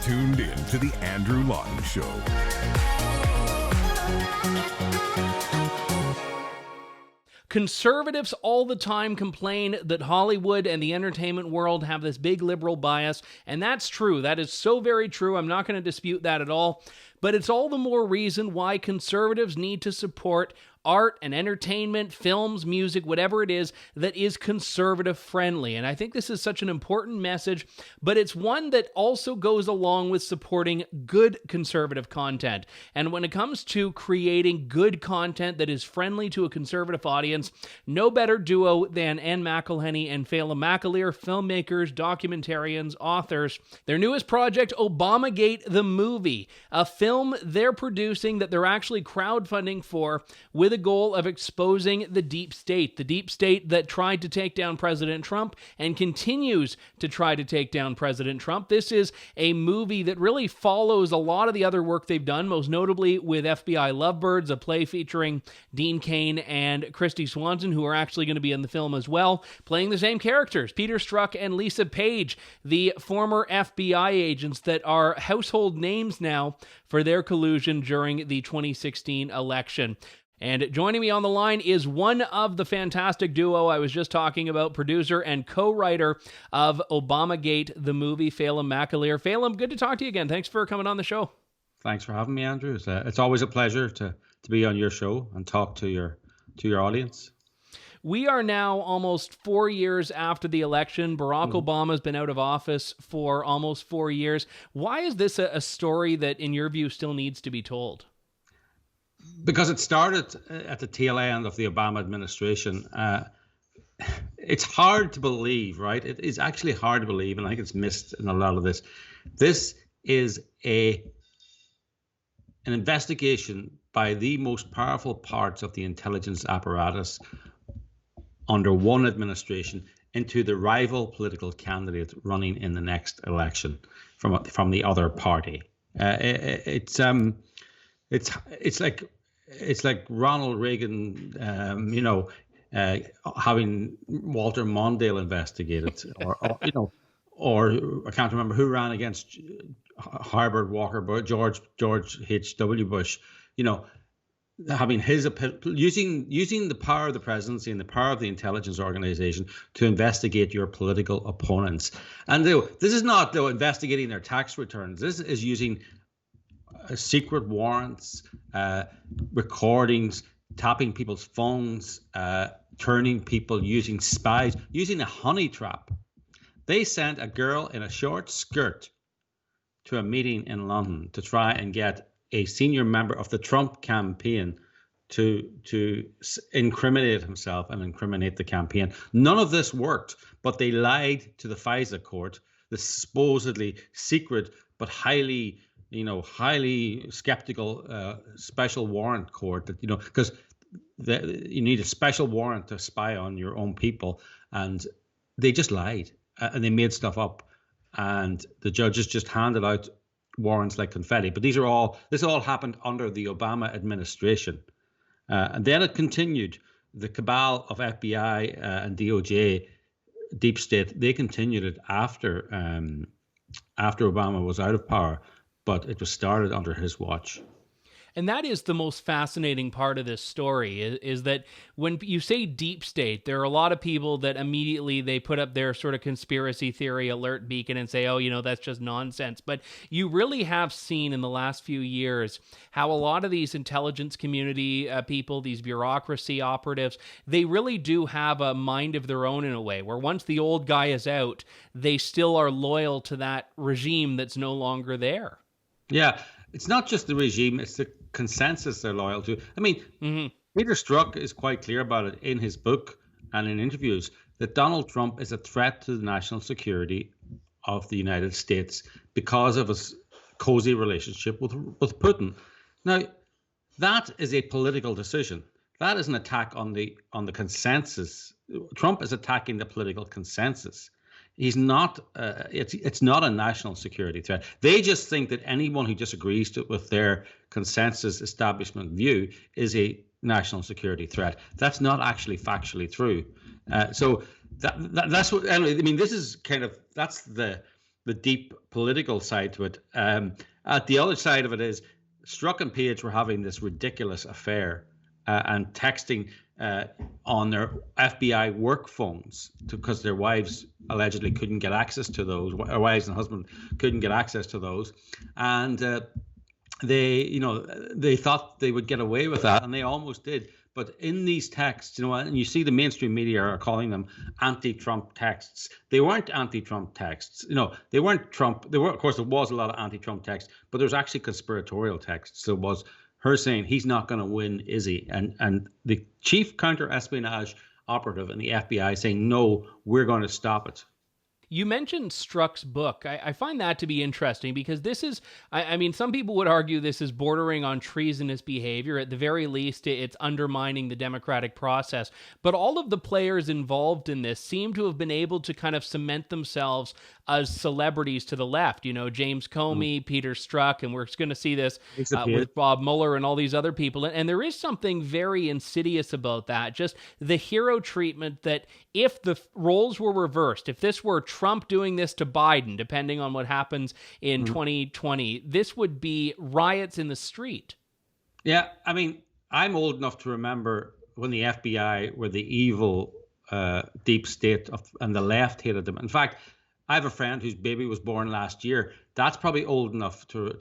tuned in to the Andrew Lawton Show. Conservatives all the time complain that Hollywood and the entertainment world have this big liberal bias, and that's true. That is so very true. I'm not going to dispute that at all. But it's all the more reason why conservatives need to support art and entertainment, films, music, whatever it is that is conservative friendly. And I think this is such an important message, but it's one that also goes along with supporting good conservative content. And when it comes to creating good content that is friendly to a conservative audience, no better duo than Anne McElhenney and Phelim McAleer, filmmakers, documentarians, authors. Their newest project, ObamaGate The Movie, a film they're producing that they're actually crowdfunding for, with the goal of exposing the deep state that tried to take down President Trump and continues to try to take down President Trump. This is a movie that really follows a lot of the other work they've done, most notably with FBI Lovebirds, a play featuring Dean Cain and Kristy Swanson, who are actually going to be in the film as well, playing the same characters, Peter Strzok and Lisa Page, the former FBI agents that are household names now for their collusion during the 2016 election. And joining me on the line is one of the fantastic duo I was just talking about, producer and co-writer of ObamaGate The Movie, Phelim McAleer. Phelim, good to talk to you again. Thanks for coming on the show. Thanks for having me, Andrew. It's always a pleasure to be on your show and talk to your audience. We are now almost 4 years after the election. Barack Obama's been out of office for almost 4 years. Why is this a story that, in your view, still needs to be told? Because it started at the tail end of the Obama administration. It's hard to believe, right? It is actually hard to believe, and I think it's missed in a lot of this. This is an investigation by the most powerful parts of the intelligence apparatus under one administration into the rival political candidate running in the next election from the other party. It's like Ronald Reagan, having Walter Mondale investigated, or I can't remember who ran against Herbert Walker, but George H.W. Bush, having his using the power of the presidency and the power of the intelligence organization to investigate your political opponents. And this is not investigating their tax returns. This is using secret warrants, recordings, tapping people's phones, turning people, using spies, using a honey trap. They sent a girl in a short skirt to a meeting in London to try and get a senior member of the Trump campaign to incriminate himself and incriminate the campaign. None of this worked, but they lied to the FISA court, the supposedly secret but highly skeptical special warrant court that, because you need a special warrant to spy on your own people. And they just lied and they made stuff up. And the judges just handed out warrants like confetti. But this all happened under the Obama administration. And then it continued. The cabal of FBI and DOJ, deep state, they continued it after Obama was out of power. But it was started under his watch. And that is the most fascinating part of this story, is that when you say deep state, there are a lot of people that immediately they put up their sort of conspiracy theory alert beacon and say, oh, that's just nonsense. But you really have seen in the last few years how a lot of these intelligence community people, these bureaucracy operatives, they really do have a mind of their own in a way, where once the old guy is out, they still are loyal to that regime that's no longer there. Yeah, it's not just the regime, it's the consensus they're loyal to. I mean, Peter Strzok is quite clear about it in his book and in interviews that Donald Trump is a threat to the national security of the United States because of his cozy relationship with Putin. Now, that is a political decision. That is an attack on the consensus. Trump is attacking the political consensus. He's not. It's not a national security threat. They just think that anyone who disagrees with their consensus establishment view is a national security threat. That's not actually factually true. So that's what. Anyway, I mean, this is kind of that's the the deep political side to it. At the other side of it is Strzok and Page were having this ridiculous affair and texting on their FBI work phones because their wives allegedly couldn't get access to those. Or wives and husbands couldn't get access to those, and they thought they would get away with that, and they almost did. But in these texts, and you see the mainstream media are calling them anti-Trump texts. They weren't anti-Trump texts. They weren't Trump. Of course, there was a lot of anti-Trump texts, but there was actually conspiratorial texts. There was her saying he's not going to win, is he? And the chief counter-espionage operative in the FBI saying, no, we're going to stop it. You mentioned Strzok's book. I find that to be interesting because this is, I mean, some people would argue this is bordering on treasonous behavior. At the very least, it's undermining the democratic process. But all of the players involved in this seem to have been able to kind of cement themselves as celebrities to the left. James Comey, Peter Strzok, and we're going to see this with Bob Mueller and all these other people. And there is something very insidious about that. Just the hero treatment that if the roles were reversed, if this were Trump doing this to Biden, depending on what happens in 2020, this would be riots in the street. Yeah, I mean, I'm old enough to remember when the FBI were the evil deep state and the left hated them. In fact, I have a friend whose baby was born last year. That's probably old enough to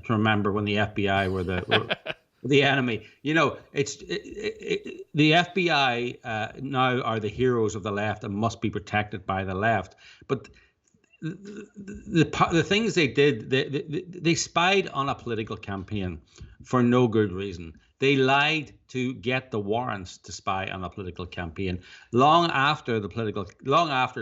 remember when the FBI were the enemy. The FBI now are the heroes of the left and must be protected by the left. But the things they did, they spied on a political campaign for no good reason. They lied to get the warrants to spy on a political campaign. Long after it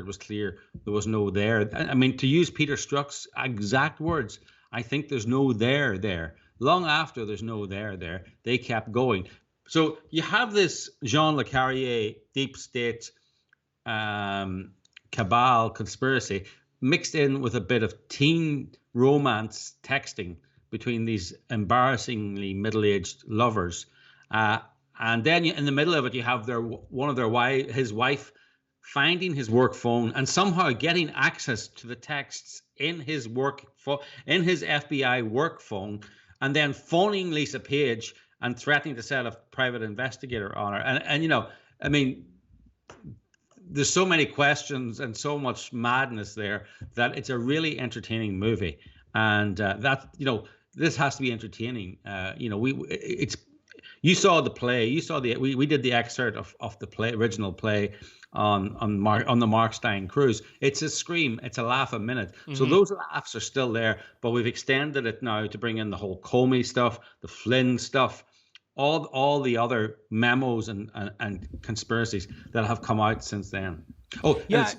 was clear there was no there. I mean, to use Peter Strzok's exact words, I think there's no there. Long after there's no there, they kept going. So you have this Jean Le Carrier deep state cabal conspiracy mixed in with a bit of teen romance texting between these embarrassingly middle-aged lovers. And then in the middle of it, you have his wife finding his work phone and somehow getting access to the texts in his FBI work phone, and then phoning Lisa Page and threatening to set a private investigator on her. And I mean, there's so many questions and so much madness there that it's a really entertaining movie. And this has to be entertaining. You saw the play. We did the excerpt of the original play on the Mark Stein cruise. It's a scream. It's a laugh a minute. Mm-hmm. So those laughs are still there, but we've extended it now to bring in the whole Comey stuff, the Flynn stuff, all the other memos and conspiracies that have come out since then. Oh, yeah,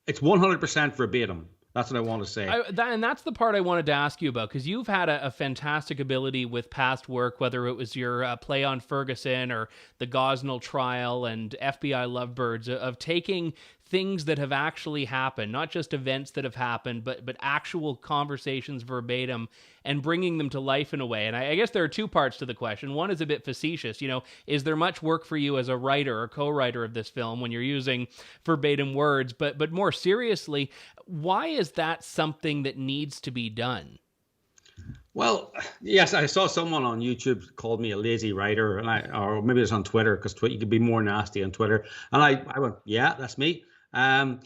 it's 100% verbatim. That's what I want to say. And that's the part I wanted to ask you about, because you've had a fantastic ability with past work, whether it was your play on Ferguson or the Gosnell trial and FBI Lovebirds, of taking things that have actually happened, not just events that have happened, but actual conversations verbatim, and bringing them to life in a way. And I guess there are two parts to the question. One is a bit facetious. Is there much work for you as a writer or co-writer of this film when you're using verbatim words? But more seriously, why is that something that needs to be done? Well, yes, I saw someone on YouTube called me a lazy writer, or maybe it's on Twitter, because you could be more nasty on Twitter. And I went, yeah, that's me. Well,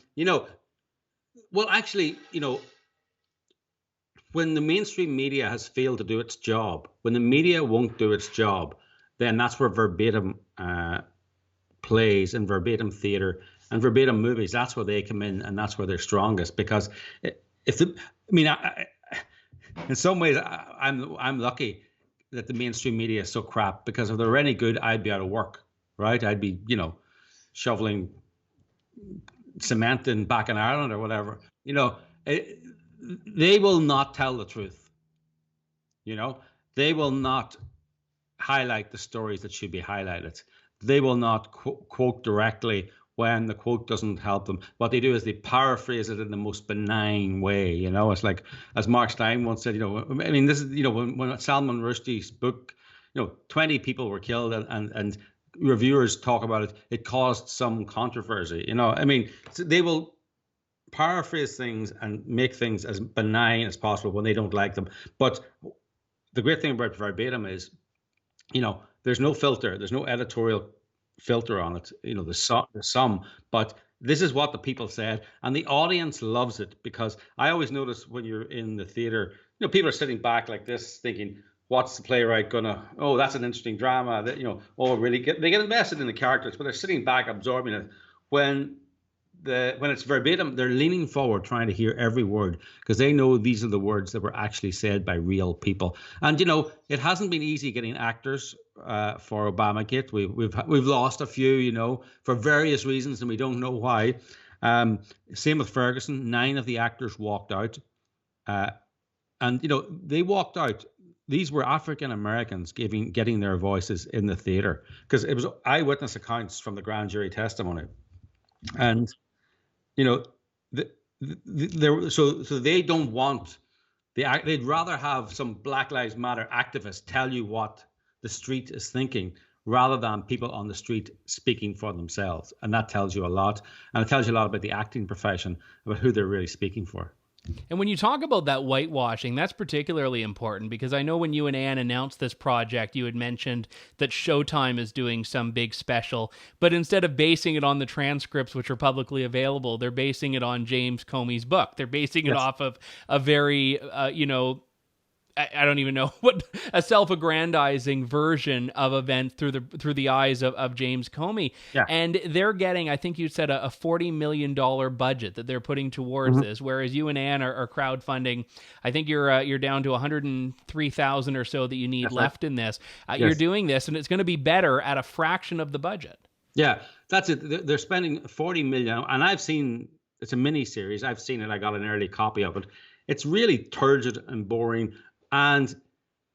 actually, when the mainstream media has failed to do its job, when the media won't do its job, then that's where verbatim plays and verbatim theater and verbatim movies, that's where they come in, and that's where they're strongest. Because in some ways, I'm lucky that the mainstream media is so crap, because if they were any good, I'd be out of work, right? I'd be, shoveling cement back in Ireland or whatever. They will not tell the truth. They will not highlight the stories that should be highlighted. They will not quote directly when the quote doesn't help them. What they do is they paraphrase it in the most benign way. It's like, as Mark Stein once said, this is, when Salman Rushdie's book, 20 people were killed and reviewers talk about it, it caused some controversy. So they will paraphrase things and make things as benign as possible when they don't like them. But the great thing about verbatim is, there's no filter, there's no editorial filter on it. There's some, but this is what the people said, and the audience loves it, because I always notice when you're in the theater, people are sitting back like this thinking, what's the playwright gonna, oh, that's an interesting drama, that, really they get invested in the characters, but they're sitting back absorbing it. When it's verbatim, they're leaning forward trying to hear every word, because they know these are the words that were actually said by real people. And it hasn't been easy getting actors for ObamaGate. We've lost a few, for various reasons, and we don't know why. Same with Ferguson. 9 of the actors walked out, and they walked out. These were African Americans getting their voices in the theater, because it was eyewitness accounts from the grand jury testimony, and so they don't want they'd rather have some Black Lives Matter activists tell you what the street is thinking, rather than people on the street speaking for themselves. And that tells you a lot. And it tells you a lot about the acting profession, about who they're really speaking for. And when you talk about that whitewashing, that's particularly important, because I know when you and Anne announced this project, you had mentioned that Showtime is doing some big special, but instead of basing it on the transcripts, which are publicly available, they're basing it on James Comey's book. They're basing it off of a very, I don't even know what, a self-aggrandizing version of events through the eyes of James Comey. Yeah. And they're getting, I think you said, a $40 million budget that they're putting towards this, whereas you and Anne are crowdfunding. I think you're down to 103,000 or so that you need left in this. You're doing this, and it's going to be better at a fraction of the budget. Yeah, that's it. They're spending $40 million, and I've seen, it's a mini series. I've seen it. I got an early copy of it. It's really turgid and boring. And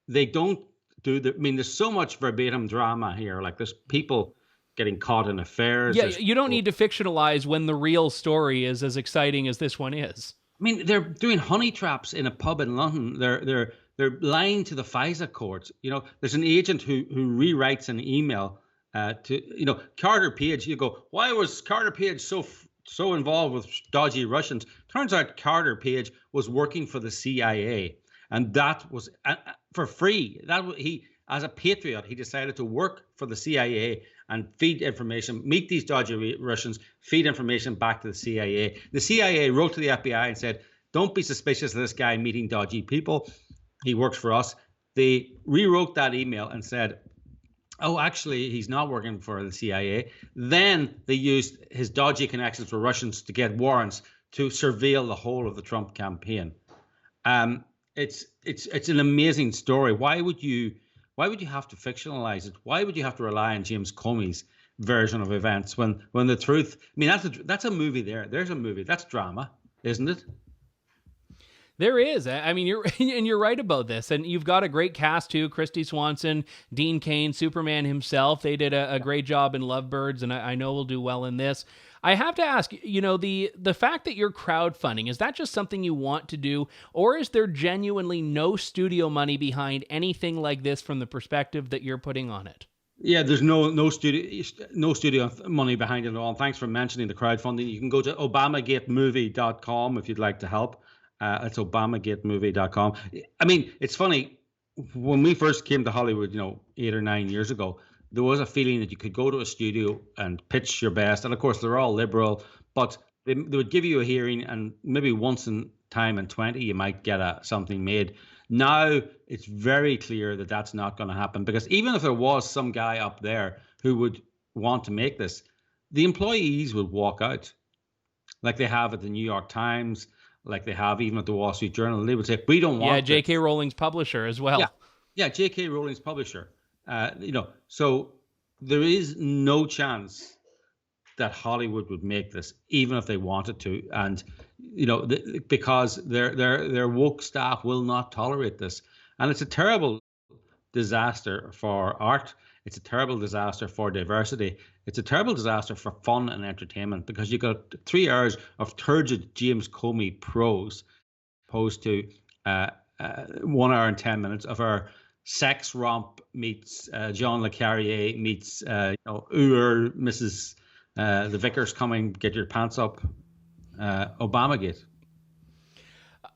they don't do there's so much verbatim drama here. Like, there's people getting caught in affairs. Yeah, you don't need to fictionalize when the real story is as exciting as this one is. They're doing honey traps in a pub in London. They're lying to the FISA courts. There's an agent who rewrites an email to Carter Page. You go, why was Carter Page so involved with dodgy Russians? Turns out Carter Page was working for the CIA. And that was for free. He, as a patriot, he decided to work for the CIA and feed information, meet these dodgy Russians, feed information back to the CIA. The CIA wrote to the FBI and said, don't be suspicious of this guy meeting dodgy people. He works for us. They rewrote that email and said, oh, actually, he's not working for the CIA. Then they used his dodgy connections with Russians to get warrants to surveil the whole of the Trump campaign. It's an amazing story. Why would you have to fictionalize it? Why would you have to rely on James Comey's version of events when the truth? That's a movie there. There's a movie. That's drama, isn't it? There is. You're right about this. And you've got a great cast too. Kristy Swanson, Dean Cain, Superman himself. They did a great job in Lovebirds, and I know we'll do well in this. I have to ask, the fact that you're crowdfunding, is that just something you want to do, or is there genuinely no studio money behind anything like this from the perspective that you're putting on it? Yeah, there's no studio money behind it at all. And thanks for mentioning the crowdfunding. You can go to ObamaGateMovie.com if you'd like to help. It's ObamaGateMovie.com. It's funny, when we first came to Hollywood, 8 or 9 years ago, there was a feeling that you could go to a studio and pitch your best. And of course, they're all liberal, but they would give you a hearing, and maybe once in time in 20, you might get something made. Now, it's very clear that that's not going to happen, because even if there was some guy up there who would want to make this, the employees would walk out, like they have at the New York Times, like they have even at the Wall Street Journal. They would say, we don't want it. Yeah, J.K. Rowling's publisher as well. Yeah, J.K. Rowling's publisher. So there is no chance that Hollywood would make this, even if they wanted to. And, because their woke staff will not tolerate this. And it's a terrible disaster for art. It's a terrible disaster for diversity. It's a terrible disaster for fun and entertainment, because you got 3 hours of turgid James Comey prose opposed to 1 hour and 10 minutes of our sex romp meets John Le Carrier meets Mrs. The Vicar's coming, get your pants up ObamaGate.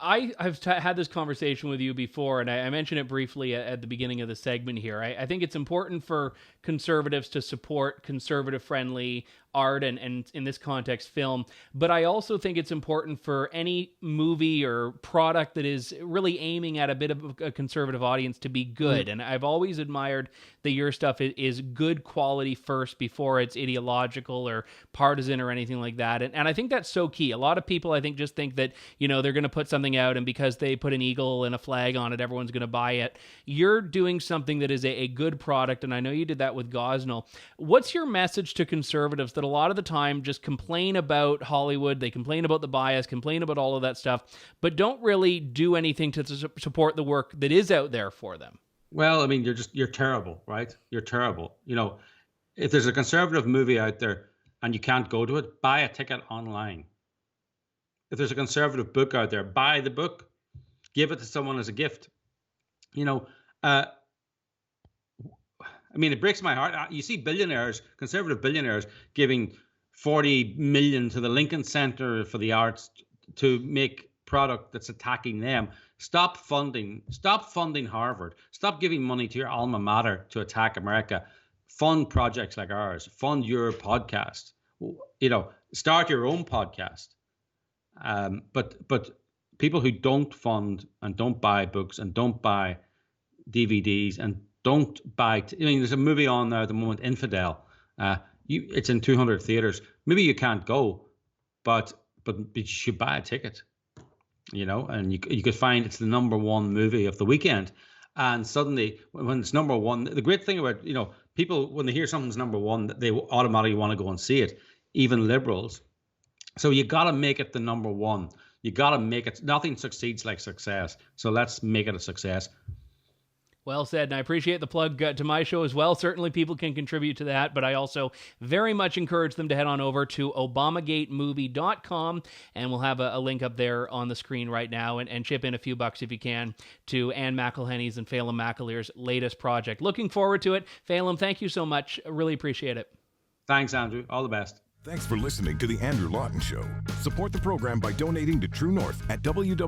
I've had this conversation with you before, and I mentioned it briefly at the beginning of the segment here. I think it's important for conservatives to support conservative-friendly art and in this context, film. But I also think it's important for any movie or product that is really aiming at a bit of a conservative audience to be good. And I've always admired that your stuff is good quality first before it's ideological or partisan or anything like that. And I think that's so key. A lot of people, I think, just think that, they're going to put something out and because they put an eagle and a flag on it, everyone's going to buy it. You're doing something that is a good product, and I know you did that with Gosnell. What's your message to conservatives that a lot of the time just complain about Hollywood, they complain about the bias, complain about all of that stuff, but don't really do anything to support the work that is out there for them? Well, I mean, you're terrible, right? You're terrible. If there's a conservative movie out there and you can't go to it, buy a ticket online. If there's a conservative book out there, buy the book, give it to someone as a gift. It breaks my heart. You see billionaires, conservative billionaires, giving 40 million to the Lincoln Center for the Arts to make product that's attacking them. Stop funding Harvard. Stop giving money to your alma mater to attack America. Fund projects like ours. Fund your podcast. Start your own podcast. But people who don't fund and don't buy books and don't buy DVDs and don't buy. There's a movie on there at the moment, Infidel. It's in 200 theaters. Maybe you can't go, but you should buy a ticket. And you could find it's the number one movie of the weekend. And suddenly, when it's number one, the great thing about people when they hear something's number one, they automatically want to go and see it. Even liberals. So you got to make it the number one. You got to make it. Nothing succeeds like success. So let's make it a success. Well said, and I appreciate the plug to my show as well. Certainly people can contribute to that, but I also very much encourage them to head on over to ObamaGateMovie.com, and we'll have a link up there on the screen right now, and chip in a few bucks if you can to Anne McElhenney's and Phelim McAleer's latest project. Looking forward to it. Phelim, thank you so much. I really appreciate it. Thanks, Andrew. All the best. Thanks for listening to The Andrew Lawton Show. Support the program by donating to True North at www.tnc.news.